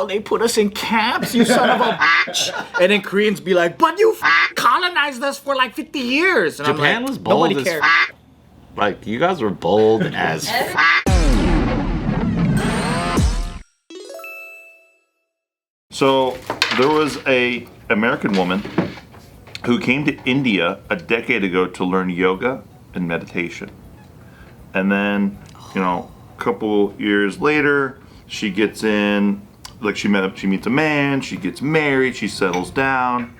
oh, they put us in camps, you son of a bitch. And then Koreans be like, but you colonized us for like 50 years. And Japan I'm like, was bold nobody as cares. Like, you guys were bold as So there was a American woman who came to India a decade ago to learn yoga and meditation. And then, a couple years later, she gets in, like she meets a man, she gets married, she settles down.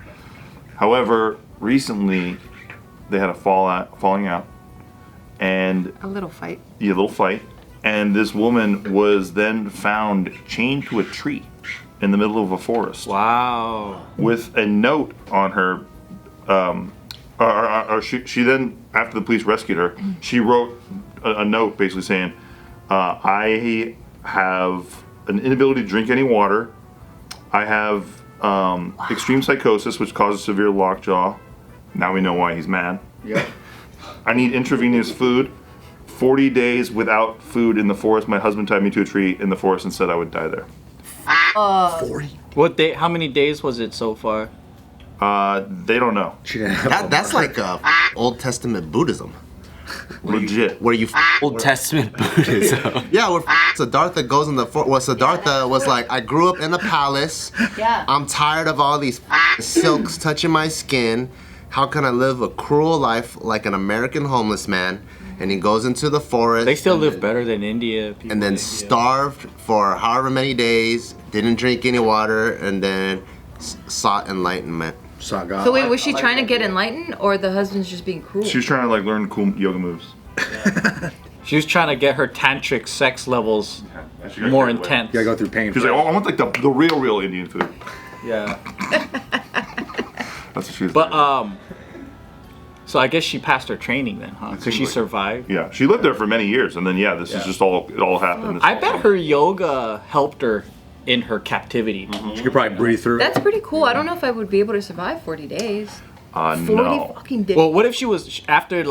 However, recently they had a falling out, and A little fight. a little fight, and this woman was then found chained to a tree in the middle of a forest. Wow. With a note on her. She then, after the police rescued her, she wrote a note basically saying, I have an inability to drink any water. I have extreme psychosis, which causes severe lockjaw. Now we know why he's mad. Yep. I need intravenous food. 40 days without food in the forest. My husband tied me to a tree in the forest and said I would die there. 40. What day? How many days was it so far? They don't know. That's like Old Testament Buddhism. Legit. Where you Old Testament Buddhism. yeah, where Siddhartha goes in the forest. Well, Siddhartha was like, I grew up in a palace. Yeah. I'm tired of all these silks touching my skin. How can I live a cruel life like an American homeless man? And he goes into the forest. They still live better than India. And then starved for however many days, didn't drink any water, and then sought enlightenment. Saw God. So wait, was she trying to get enlightened, or the husband's just being cruel? She was trying to learn cool yoga moves. She was trying to get her tantric sex levels more intense. You gotta go through pain. She's like, I want the real Indian food. Yeah. That's what she was But doing. so I guess she passed her training then, huh? Because she survived. Yeah, she lived there for many years, and then this is just it all happened. I bet her yoga helped her in her captivity. You could probably breathe through it. That's pretty cool. I don't know if I would be able to survive 40 days. 40 No. fucking days. Well, what if she was after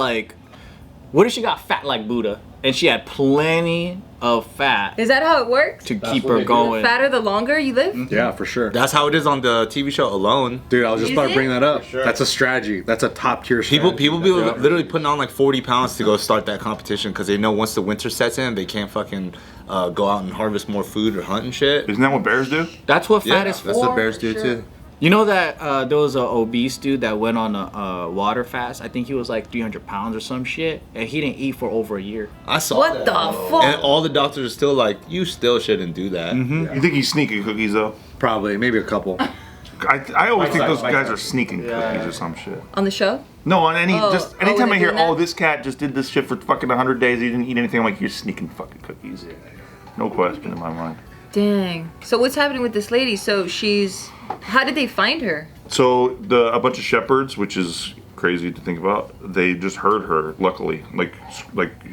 what if she got fat like Buddha and she had plenty of fat Is that how it works? to keep her going? The fatter, the longer you live? Yeah, for sure. That's how it is on the TV show Alone. Dude, I was just Is about to it? bring that up. That's a strategy. That's a top tier strategy. People be literally putting on like 40 pounds to go start that competition because they know once the winter sets in, they can't fucking go out and harvest more food or hunt and shit. Isn't that what bears do? That's what fat is for. That's what bears do too. You know that there was an obese dude that went on a water fast. I think he was like 300 pounds or some shit, and he didn't eat for over a year. I saw What that. the fuck? And all the doctors are still like, you still shouldn't do that. You think he's sneaking cookies though? Probably, maybe a couple. I always think those guys are sneaking cookies or some shit. On the show? No, on Oh, anytime they I hear, doing that? this cat just did this shit for fucking 100 days, he didn't eat anything. I'm like, you're sneaking fucking cookies. No question in my mind. Dang. So what's happening with this lady? So how did they find her? So a bunch of shepherds, which is crazy to think about, they just heard her. Luckily, like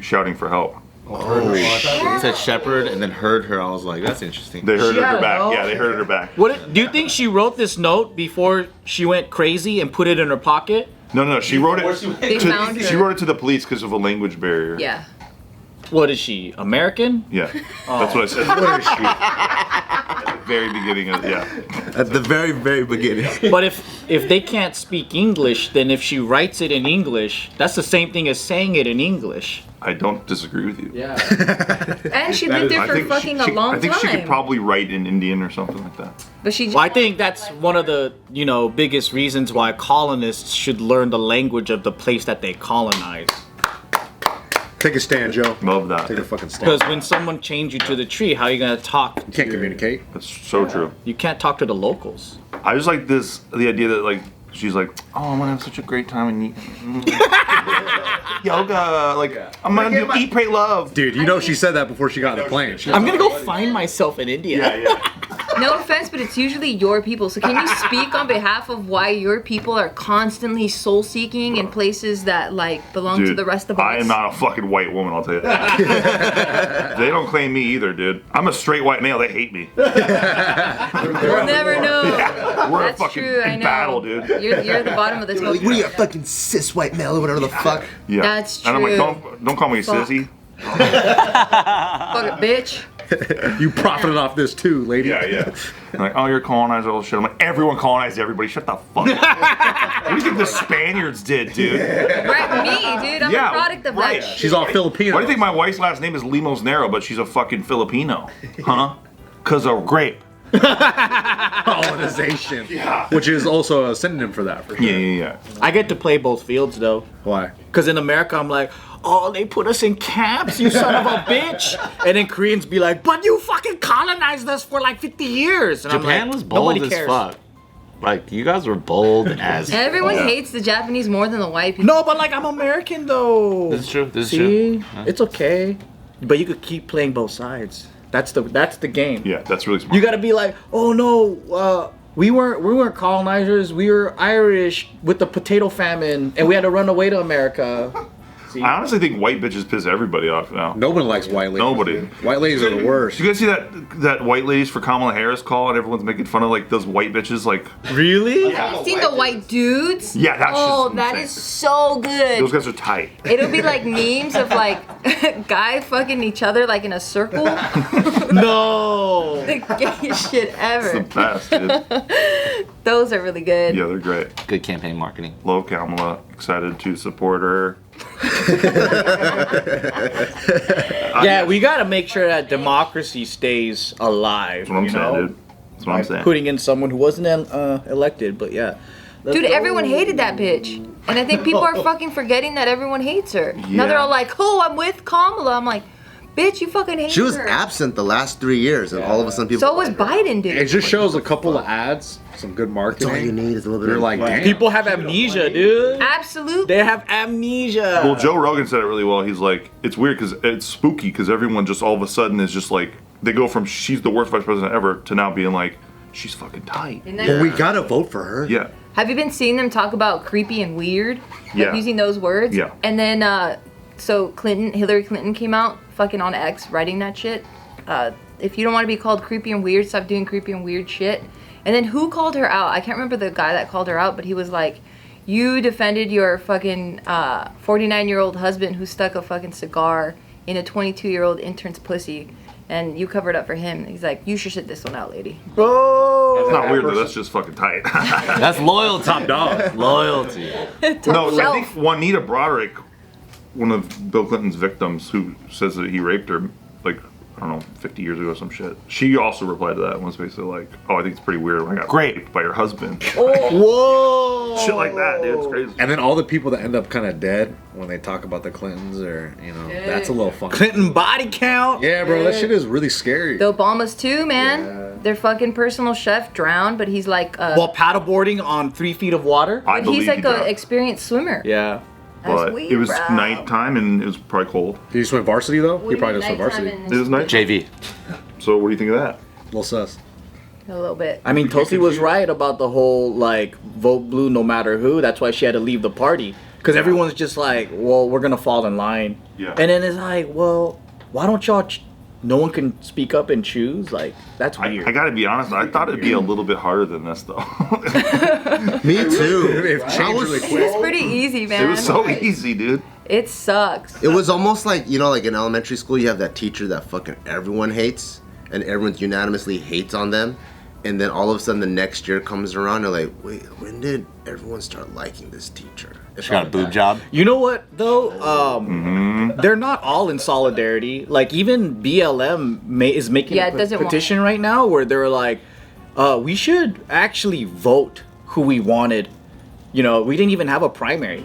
shouting for help. He said shepherd and then heard her. I was like, that's interesting. They heard She had her a back. note? Yeah, they heard her back. Do you think she wrote this note before she went crazy and put it in her pocket? No, she wrote it. They found her. She wrote it to the police because of a language barrier. Yeah. What is she, American? Yeah, that's what I said. What is she? At the very beginning of At the very, very beginning. But if they can't speak English, then if she writes it in English, that's the same thing as saying it in English. I don't disagree with you. Yeah. And she lived there for fucking a long time. I think she could probably write in Indian or something like that. But she just, Well, I think that's one of the, biggest reasons why colonists should learn the language of the place that they colonize. Take a stand, Joe. Love that. Take a fucking stand. Because when someone chains you to the tree, how are you going to talk? You can't communicate. That's so true. You can't talk to the locals. I just like the idea that she's like, oh, I'm gonna have such a great time and yoga. I'm gonna do eat, pray, love. Dude, you know she said that before she got on the plane. I'm going to go find myself in India. Yeah. no offense, but it's usually your people. So can you speak on behalf of why your people are constantly soul seeking in places that belong to Dude, the rest of us? I am not a fucking white woman, I'll tell you that. They don't claim me either, dude. I'm a straight white male. They hate me. We'll never know. We're That's fucking true. I in know. battle, dude. You're at the bottom of the smoke. What are you, a fucking cis white male or whatever the fuck? Yeah. That's And I'm like, true. don't call me Fuck. sissy. Fuck it, bitch. You profited off this too, lady. Yeah. Like, oh, you're colonizer, all this shit. I'm like, everyone colonized everybody. Shut the fuck up. What do you think the Spaniards did, dude? Right, me, dude. I'm a product of that shit. She's all Filipino. Why do you think my wife's last name is Limosnero, but she's a fucking Filipino? Huh? Because of grape. Colonization. Which is also a synonym for that, for sure. Yeah. I get to play both fields though. Why? Because in America, I'm like, oh, they put us in camps, you son of a bitch. And then Koreans be like, but you fucking colonized us for like 50 years. And Japan I'm like, was bold nobody as cares. fuck. Like, you guys were bold as Everyone hates the Japanese more than the white people. No, but like I'm American though. This is true. This is See, true. it's okay. But you could keep playing both sides. That's the game. Yeah, that's really smart. You gotta be like, oh no, we weren't colonizers. We were Irish with the potato famine, and we had to run away to America. See? I honestly think white bitches piss everybody off now. Nobody likes white ladies. Nobody. Dude. White ladies are the worst. Did you guys see that white ladies for Kamala Harris call and everyone's making fun of like those white bitches? Like, Really? Have you seen the white dudes? Yeah, that's Oh, just that insane. is so good. those guys are tight. It'll be like memes of like guys fucking each other like in a circle. No. The gayest shit It's the ever. best, dude. Those are really good. Yeah, they're great. Good campaign marketing. Love Kamala. Excited to support her. Yeah, we gotta make sure that democracy stays alive. That's what I'm you saying, know? dude. That's what I'm saying. Putting in someone who wasn't elected, but yeah. Let's Dude, go. everyone hated that bitch. And I think people are fucking forgetting that everyone hates her. Now they're all like, oh, I'm with Kamala. I'm like, bitch, you fucking hate She was her. absent the last 3 years, and all of a sudden people. So was Biden, dude. It just shows a couple of ads, some good That's all you marketing. need is a little bit You're of like, damn. People have amnesia, dude. Absolutely. They have amnesia. Well, Joe Rogan said it really well. He's like, it's weird because it's spooky because everyone just all of a sudden is just like, they go from she's the worst vice president ever to now being like, she's fucking tight. And But then, we gotta vote for her. Yeah. have you been seeing them talk about creepy and weird? Like Yeah. using those words? Yeah. And then, so Hillary Clinton came out fucking on X writing that shit. If you don't want to be called creepy and weird, stop doing creepy and weird shit. And then who called her out? I can't remember the guy that called her out, but he was like, you defended your fucking 49-year-old husband who stuck a fucking cigar in a 22-year-old intern's pussy. And you covered up for him. He's like, you should sit this one out, lady. Oh. It's not weird though. That's just fucking tight. That's loyalty. Top dog. Loyalty. No, I shelf. think Juanita Broderick, one of Bill Clinton's victims, who says that he raped her, like, I don't know, 50 years ago or some shit. She also replied to that and was basically like, oh, I think it's pretty weird when I got raped by your husband. Whoa. Shit like that, dude. It's crazy. And then all the people that end up kind of dead when they talk about the Clintons, or that's a little funny. Clinton body count. Yeah, bro, that shit is really scary. The Obamas too, man. Their fucking personal chef drowned, but he's like, While paddleboarding on 3 feet of water. I believe he's like he an drowned. experienced swimmer. Yeah. That's But weird, it was bro. nighttime and it was probably cold. Did you swim varsity though? What He do probably you does mean swim nighttime varsity. in It was night. JV. So what do you think of that? Little sus. A little bit. I mean, Tulsi was right about the whole, like, vote blue no matter who. That's why she had to leave the party. Because everyone's just like, well, we're going to fall in line. Yeah. And then it's like, well, why don't y'all... no one can speak up and choose? Like, that's weird. I gotta be honest, I thought it'd be a little bit harder than this though. Me too. It changed really quick. It's pretty easy, man. It was so easy, dude. It sucks. It was almost like, like in elementary school, you have that teacher that fucking everyone hates, and everyone unanimously hates on them. And then all of a sudden the next year comes around, and they're like, wait, when did everyone start liking this teacher? She got a boob job. You know what, though? They're not all in solidarity. Like, even BLM is making Yeah, a it doesn't want- petition right now where they're like, we should actually vote who we wanted. You know, we didn't even have a primary.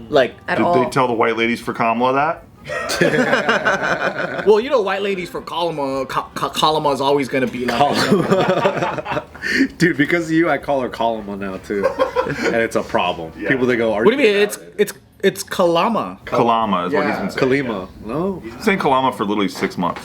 Like, At Did all. they tell the white ladies for Kamala that? well, you know, white ladies for Kalama is always going to be like... Dude, because of you, I call her Kalama now too, and it's a problem. Yeah. People they go, What do you mean? It's Kalama. Kalama is what he's been saying. Kalima. No. He's been saying Kalama for literally 6 months.